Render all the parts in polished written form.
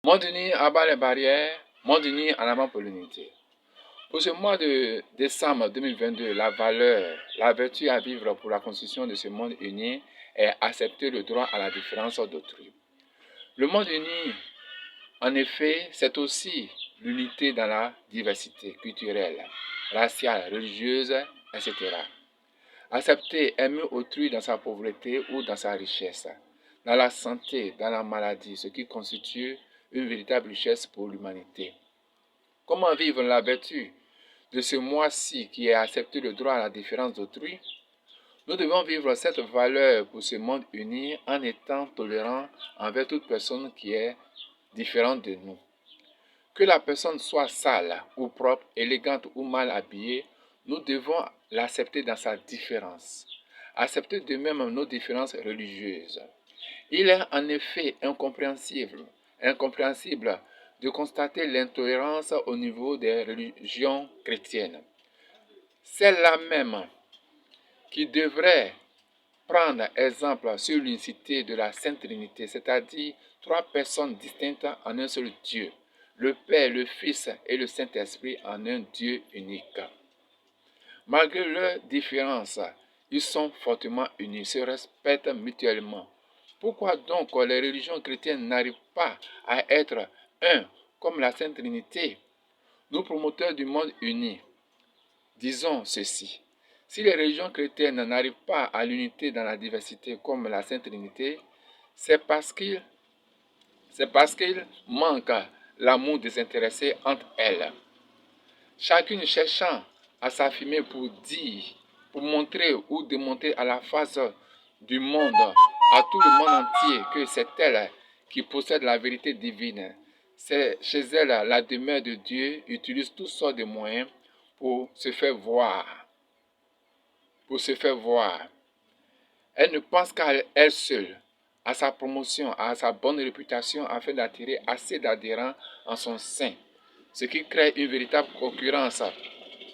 Monde uni abat les barrières, monde uni en avant pour l'unité. Pour ce mois de décembre 2022, la valeur, la vertu à vivre pour la construction de ce monde uni est accepter le droit à la différence d'autrui. Le monde uni, en effet, c'est aussi l'unité dans la diversité culturelle, raciale, religieuse, etc. Accepter, aimer autrui dans sa pauvreté ou dans sa richesse, dans la santé, dans la maladie, ce qui constitue une véritable richesse pour l'humanité. Comment vivre la vertu de ce mois-ci qui est accepter le droit à la différence d'autrui? Nous devons vivre cette valeur pour ce monde uni en étant tolérants envers toute personne qui est différente de nous. Que la personne soit sale ou propre, élégante ou mal habillée, nous devons l'accepter dans sa différence. Accepter de même nos différences religieuses. Il est en effet incompréhensible de constater l'intolérance au niveau des religions chrétiennes. Celles-là même qui devraient prendre exemple sur l'unicité de la Sainte Trinité, c'est-à-dire trois personnes distinctes en un seul Dieu, le Père, le Fils et le Saint-Esprit en un Dieu unique. Malgré leurs différences, ils sont fortement unis, se respectent mutuellement. Pourquoi donc les religions chrétiennes n'arrivent pas à être un comme la Sainte Trinité? Nous promoteurs du monde uni, disons ceci. Si les religions chrétiennes n'arrivent pas à l'unité dans la diversité comme la Sainte Trinité, c'est parce qu'il manque l'amour désintéressé entre elles. Chacune cherchant à s'affirmer pour montrer ou démontrer à la face du monde, à tout le monde entier, que c'est elle qui possède la vérité divine. C'est chez elle la demeure de Dieu utilise toutes sortes de moyens pour se faire voir. Elle ne pense qu'à elle seule, à sa promotion, à sa bonne réputation afin d'attirer assez d'adhérents en son sein, ce qui crée une véritable concurrence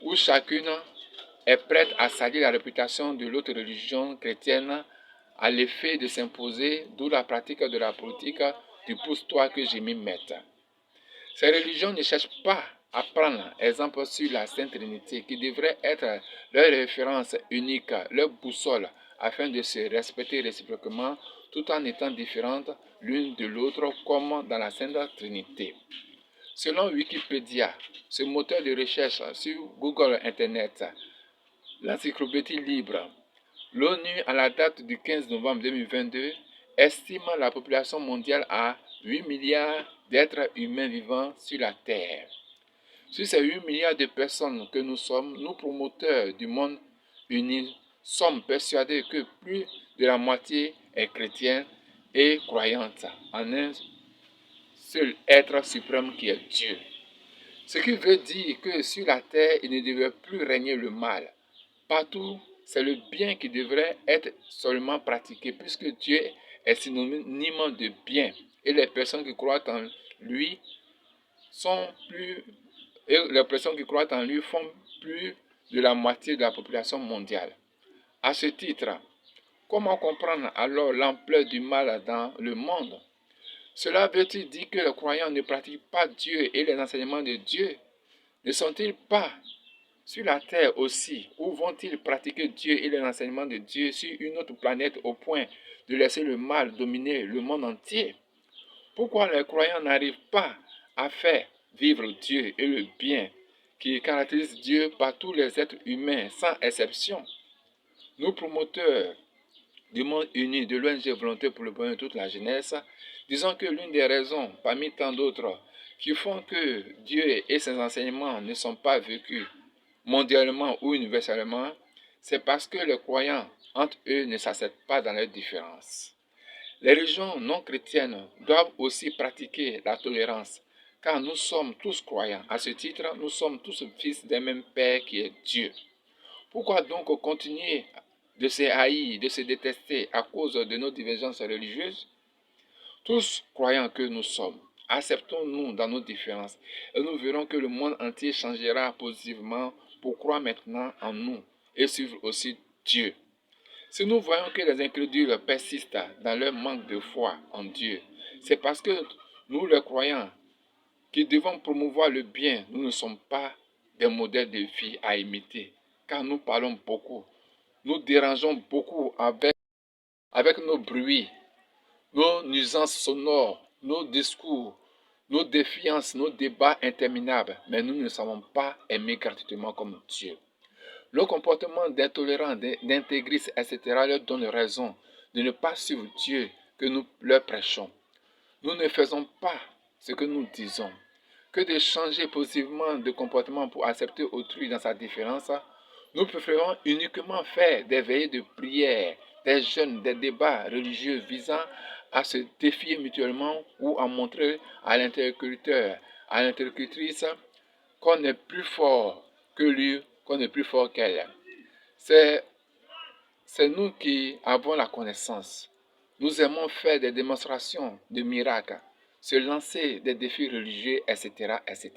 où chacune est prête à salir la réputation de l'autre religion chrétienne à l'effet de s'imposer, d'où la pratique de la politique du pousse-toi que je m'y mette. Ces religions ne cherchent pas à prendre exemple sur la Sainte Trinité, qui devrait être leur référence unique, leur boussole, afin de se respecter réciproquement tout en étant différentes l'une de l'autre comme dans la Sainte Trinité. Selon Wikipédia, ce moteur de recherche sur Google Internet, l'encyclopédie libre, l'ONU à la date du 15 novembre 2022 estime la population mondiale à 8 milliards d'êtres humains vivant sur la Terre. Sur ces 8 milliards de personnes que nous sommes, nous promoteurs du monde uni, sommes persuadés que plus de la moitié est chrétienne et croyante en un seul être suprême qui est Dieu. Ce qui veut dire que sur la terre, il ne devrait plus régner le mal. Partout, c'est le bien qui devrait être seulement pratiqué, puisque Dieu est synonyme de bien. Et les personnes qui croient en lui font plus de la moitié de la population mondiale. À ce titre, comment comprendre alors l'ampleur du mal dans le monde? Cela veut-il dire que les croyants ne pratiquent pas Dieu et les enseignements de Dieu? Ne sont-ils pas sur la terre aussi? Où vont-ils pratiquer Dieu et les enseignements de Dieu sur une autre planète au point de laisser le mal dominer le monde entier? Pourquoi les croyants n'arrivent pas à faire vivre Dieu et le bien qui caractérise Dieu par tous les êtres humains sans exception? Nous promoteurs du monde uni de l'ONG Volonté pour le bonheur de toute la jeunesse, disons que l'une des raisons, parmi tant d'autres, qui font que Dieu et ses enseignements ne sont pas vécus mondialement ou universellement, c'est parce que les croyants entre eux ne s'acceptent pas dans leurs différences. Les religions non chrétiennes doivent aussi pratiquer la tolérance, car nous sommes tous croyants. À ce titre, nous sommes tous fils d'un même Père qui est Dieu. Pourquoi donc continuer de se haïr, de se détester à cause de nos divergences religieuses? Tous croyants que nous sommes, acceptons-nous dans nos différences et nous verrons que le monde entier changera positivement pour croire maintenant en nous et suivre aussi Dieu. Si nous voyons que les incrédules persistent dans leur manque de foi en Dieu, c'est parce que Nous, les croyants, qui devons promouvoir le bien, nous ne sommes pas des modèles de vie à imiter, car nous parlons beaucoup, nous dérangeons beaucoup avec nos bruits, nos nuisances sonores, nos discours, nos défiances, nos débats interminables, mais nous ne savons pas aimer gratuitement comme Dieu. Le comportement d'intolérants, d'intégristes, etc. leur donne raison de ne pas suivre Dieu que nous leur prêchons. Nous ne faisons pas ce que nous disons. Que de changer positivement de comportement pour accepter autrui dans sa différence, nous préférons uniquement faire des veillées de prière, des jeûnes, des débats religieux visant à se défier mutuellement ou à montrer à l'interlocuteur, à l'interlocutrice qu'on est plus fort que lui, qu'on est plus fort qu'elle. C'est nous qui avons la connaissance. Nous aimons faire des démonstrations de miracles, se lancer des défis religieux, etc., etc.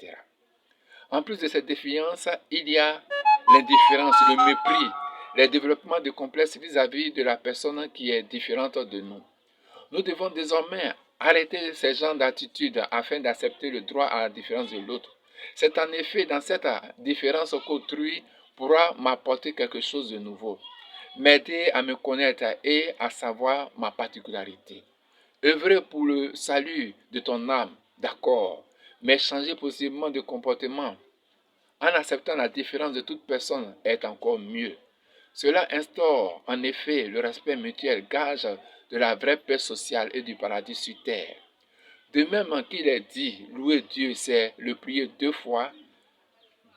En plus de cette défiance, il y a l'indifférence, le mépris, le développement de complexes vis-à-vis de la personne qui est différente de nous. Nous devons désormais arrêter ces genres d'attitudes afin d'accepter le droit à la différence de l'autre. C'est en effet dans cette différence qu'autrui pourra m'apporter quelque chose de nouveau, m'aider à me connaître et à savoir ma particularité. Œuvrer pour le salut de ton âme, d'accord, mais changer possiblement de comportement en acceptant la différence de toute personne est encore mieux. Cela instaure en effet le respect mutuel, gage de la vraie paix sociale et du paradis sur terre. De même qu'il est dit, louer Dieu, c'est le prier 2 fois,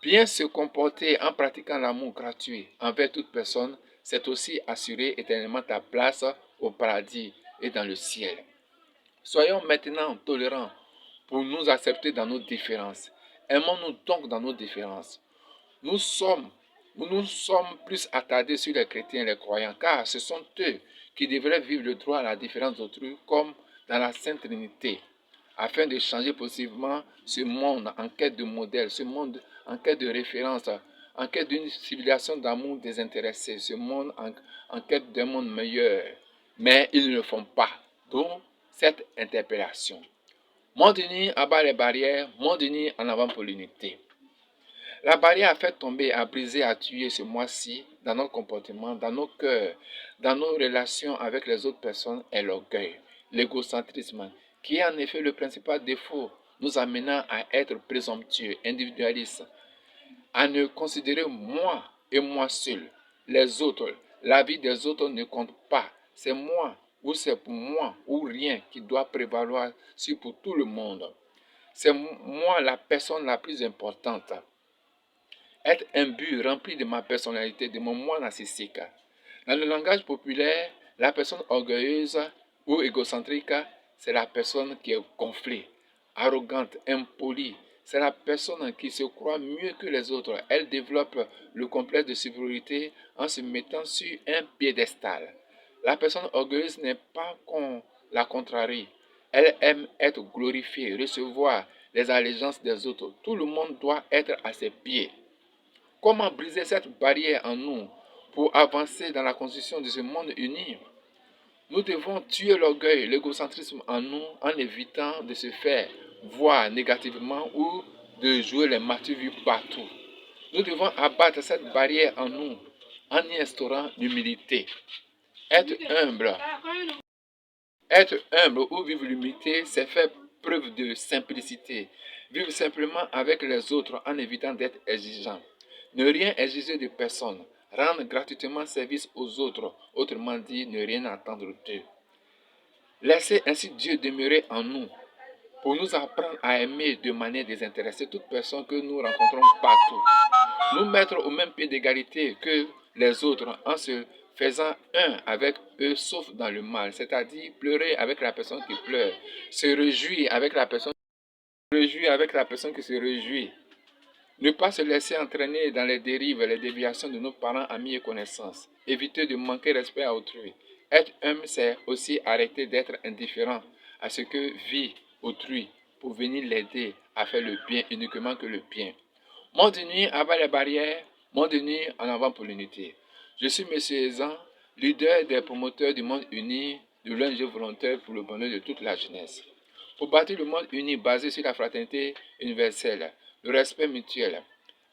bien se comporter en pratiquant l'amour gratuit envers toute personne, c'est aussi assurer éternellement ta place au paradis et dans le ciel. Soyons maintenant tolérants pour nous accepter dans nos différences. Aimons-nous donc dans nos différences. Nous nous sommes plus attardés sur les chrétiens et les croyants, car ce sont eux qui devraient vivre le droit à la différence d'autrui comme dans la Sainte Trinité, afin de changer possiblement ce monde en quête de modèle, ce monde en quête de référence, en quête d'une civilisation d'amour désintéressé, ce monde en quête d'un monde meilleur. Mais ils ne le font pas. Donc, cette interpellation. Monde uni abat les barrières, monde uni en avant pour l'unité. La barrière a fait tomber, a brisé, a tué ce mois-ci dans notre comportement, dans nos cœurs, dans nos relations avec les autres personnes est l'orgueil, l'égocentrisme, qui est en effet le principal défaut nous amenant à être présomptueux, individualistes, à ne considérer moi et moi seul. Les autres, la vie des autres ne compte pas. C'est moi ou c'est pour moi ou rien qui doit prévaloir sur pour tout le monde. C'est moi la personne la plus importante. Être imbu, rempli de ma personnalité, de mon moi narcissique. Dans le langage populaire, la personne orgueilleuse ou égocentrique, c'est la personne qui est gonflée, arrogante, impolie. C'est la personne qui se croit mieux que les autres. Elle développe le complexe de supériorité en se mettant sur un piédestal. La personne orgueilleuse n'est pas qu'on la contrarie. Elle aime être glorifiée, recevoir les allégeances des autres. Tout le monde doit être à ses pieds. Comment briser cette barrière en nous pour avancer dans la construction de ce monde uni? Nous devons tuer l'orgueil, l'égocentrisme en nous en évitant de se faire voir négativement ou de jouer les martyrs vus partout. Nous devons abattre cette barrière en nous en y instaurant l'humilité. Être humble ou vivre l'humilité, c'est faire preuve de simplicité. Vivre simplement avec les autres en évitant d'être exigeant. Ne rien exiger de personne. Rendre gratuitement service aux autres. Autrement dit, ne rien attendre d'eux. Laissez ainsi Dieu demeurer en nous pour nous apprendre à aimer de manière désintéressée toute personne que nous rencontrons partout. Nous mettre au même pied d'égalité que les autres en se faisant un avec eux sauf dans le mal, c'est-à-dire pleurer avec la personne qui pleure, se réjouir avec la personne qui se réjouit. Ne pas se laisser entraîner dans les dérives et les déviations de nos parents, amis et connaissances. Éviter de manquer respect à autrui. Être humble, c'est aussi arrêter d'être indifférent à ce que vit autrui pour venir l'aider à faire le bien uniquement que le bien. Monde uni abat les barrières, monde uni en avant pour l'unité. Je suis M. Ezan, leader des promoteurs du monde uni, de l'ONG volontaire pour le bonheur de toute la jeunesse. Pour bâtir le monde uni basé sur la fraternité universelle, le respect mutuel,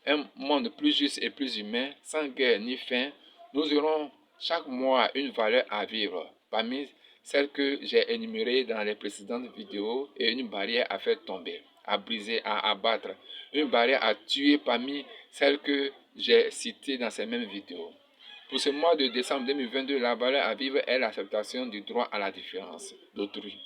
un monde plus juste et plus humain, sans guerre ni faim, nous aurons chaque mois une valeur à vivre, parmi celles que j'ai énumérées dans les précédentes vidéos, et une barrière à faire tomber, à briser, à abattre, une barrière à tuer parmi celles que j'ai citées dans ces mêmes vidéos. Pour ce mois de décembre 2022, la valeur à vivre est l'acceptation du droit à la différence d'autrui.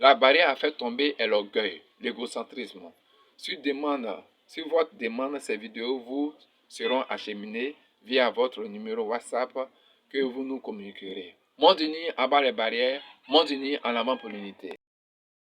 La barrière à faire tomber est l'orgueil, l'égocentrisme. Si votre demande, ces vidéos vous seront acheminées via votre numéro WhatsApp que vous nous communiquerez. Monde uni, abat les barrières, monde uni en avant pour l'unité.